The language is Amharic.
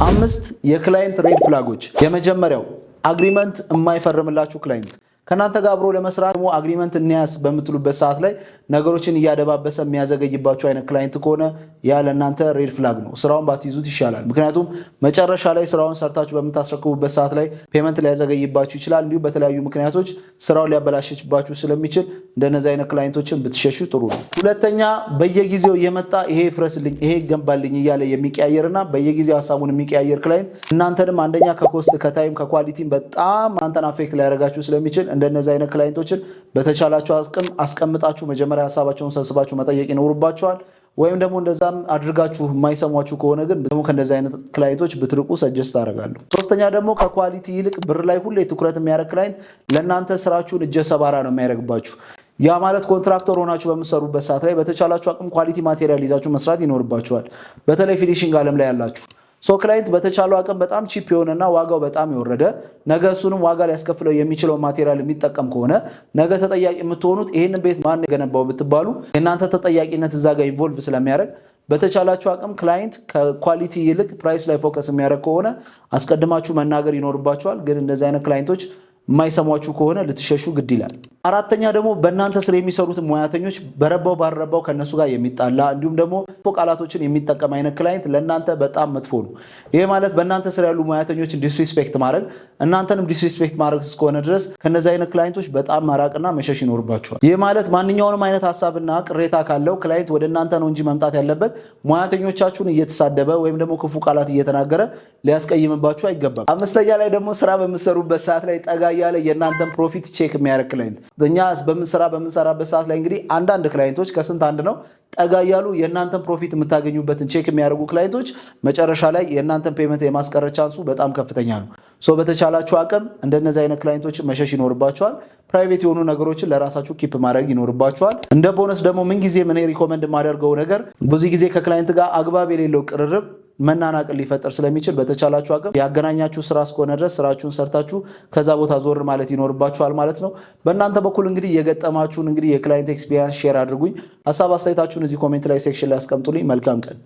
5 የክላይንት ሬድ ፍላጎች። የመጀመሪያው አግሪመንት የማይፈርምላችሁ ክላይንት ከናንተ ጋር አብሮ ለመስራት ደግሞ አግሪመንት እንያዝ በምትሉበት ሰዓት ላይ ነገሮችን እያደባበሰ የሚያዘገይባችሁ አይነት ክላይንት ከሆነ ያ ለእናንተ ሬድ ፍላግ ነው። ስራውን ባትይዙት ይሻላል። ምክንያቱም መጨረሻ ላይ ስራውን ሰርታችሁ በምታስረክቡበት ሰዓት ላይ ፔመንት ሊያዘገይባችሁ ይችላል። እንዲሁም በተለያዩ ምክንያቶች ስራውን ሊያበላሽባችሁ ስለሚችል እንደነዚህ አይነት ክላይንቶችን ብትሸሹ ጥሩ ነው። ሁለተኛ በየጊዜው እየመጣ ይሄ ይፍረስልኝ፣ ይሄ ይገንባልኝ እያለ የሚቀያየርና በየጊዜው ሀሳቡን የሚቀያየር ክላይንት እናንተንም አንደኛ ከኮስት ከታይም ከኳሊቲም በጣም አንተን አፌክት ሊያደርጋችሁ ስለሚችል እንደነዚህ አይነት ክላይንቶችን በተቻላችሁ አቅም አስቀምጣችሁ መጀመሪያ ሀሳባቸውን ሰብስባችሁ መጠየቅ ይኖርባችኋል። ወይም ደግሞ እንደዛም አድርጋችሁ የማይሰሟችሁ ከሆነ ግን ደግሞ ከእንደዚህ አይነት ክላይንቶች ብትርቁ ሰጀስት አደርጋለሁ። ሶስተኛ ደግሞ ከኳሊቲ ይልቅ ብር ላይ ሁሌ ትኩረት የሚያደርግ ክላይንት ለእናንተ ስራችሁን እጀ ሰባራ ነው የሚያደርግባችሁ። ያ ማለት ኮንትራክተር ሆናችሁ በምትሰሩበት ሰዓት ላይ በተቻላችሁ አቅም ኳሊቲ ማቴሪያል ይዛችሁ መስራት ይኖርባችኋል። በተለይ ፊኒሺንግ ዓለም ላይ ያላችሁ ክላይንት በተቻለው አቅም በጣም ቺፕ የሆነና ዋጋው በጣም የወረደ ነገ እሱንም ዋጋ ሊያስከፍለው የሚችለው ማቴሪያል የሚጠቀም ከሆነ ነገ ተጠያቂ የምትሆኑት ይህንን ቤት ማን የገነባው ብትባሉ የእናንተ ተጠያቂነት እዛ ጋር ኢንቮልቭ ስለሚያደርግ በተቻላችሁ አቅም ክላይንት ከኳሊቲ ይልቅ ፕራይስ ላይ ፎከስ የሚያደርግ ከሆነ አስቀድማችሁ መናገር ይኖርባችኋል። ግን እንደዚህ አይነት ክላይንቶች የማይሰሟችሁ ከሆነ ልትሸሹ ግድ ይላል። አራተኛ ደግሞ በእናንተ ስር የሚሰሩትን ሙያተኞች በረባው ባረባው ከነሱ ጋር የሚጣላ እንዲሁም ደግሞ ቃላቶችን የሚጠቀም አይነት ክላይንት ለእናንተ በጣም መጥፎ ነው። ይሄ ማለት በእናንተ ስር ያሉ ሙያተኞችን ዲስሪስፔክት ማድረግ እናንተንም ዲስሪስፔክት ማድረግ እስከሆነ ድረስ ከነዚህ አይነት ክላይንቶች በጣም ማራቅና መሸሽ ይኖርባቸዋል። ይህ ማለት ማንኛውንም አይነት ሀሳብና ቅሬታ ካለው ክላይንት ወደ እናንተ ነው እንጂ መምጣት ያለበት ሙያተኞቻችሁን እየተሳደበ ወይም ደግሞ ክፉ ቃላት እየተናገረ ሊያስቀይምባችሁ አይገባም። አምስተኛ ላይ ደግሞ ስራ በምትሰሩበት ሰዓት ላይ ጠጋ እያለ የእናንተን ፕሮፊት ቼክ የሚያደርግ ክላይንት እኛ በምንሰራበት ሰዓት ላይ እንግዲህ አንዳንድ ክላይንቶች ከስንት አንድ ነው ጠጋ እያሉ የእናንተን ፕሮፊት የምታገኙበትን ቼክ የሚያደርጉ ክላይንቶች መጨረሻ ላይ የእናንተን ፔመንት የማስቀረት ቻንሱ በጣም ከፍተኛ ነው። በተቻላችሁ አቅም እንደነዚህ አይነት ክላይንቶችን መሸሽ ይኖርባቸዋል። ፕራይቬት የሆኑ ነገሮችን ለራሳችሁ ኪፕ ማድረግ ይኖርባቸዋል። እንደ ቦነስ ደግሞ ምንጊዜ እኔ ሪኮመንድ የማደርገው ነገር ብዙ ጊዜ ከክላይንት ጋር አግባብ የሌለው ቅርርብ መናናቅን ሊፈጠር ስለሚችል በተቻላችሁ አቅም ያገናኛችሁ ስራ እስከሆነ ድረስ ስራችሁን ሰርታችሁ ከዛ ቦታ ዞር ማለት ይኖርባችኋል ማለት ነው። በእናንተ በኩል እንግዲህ የገጠማችሁን እንግዲህ የክላይንት ኤክስፒሪየንስ ሼር አድርጉኝ። ሀሳብ አስተያየታችሁን እዚህ ኮሜንት ላይ ሴክሽን ላይ አስቀምጡልኝ። መልካም ቀን።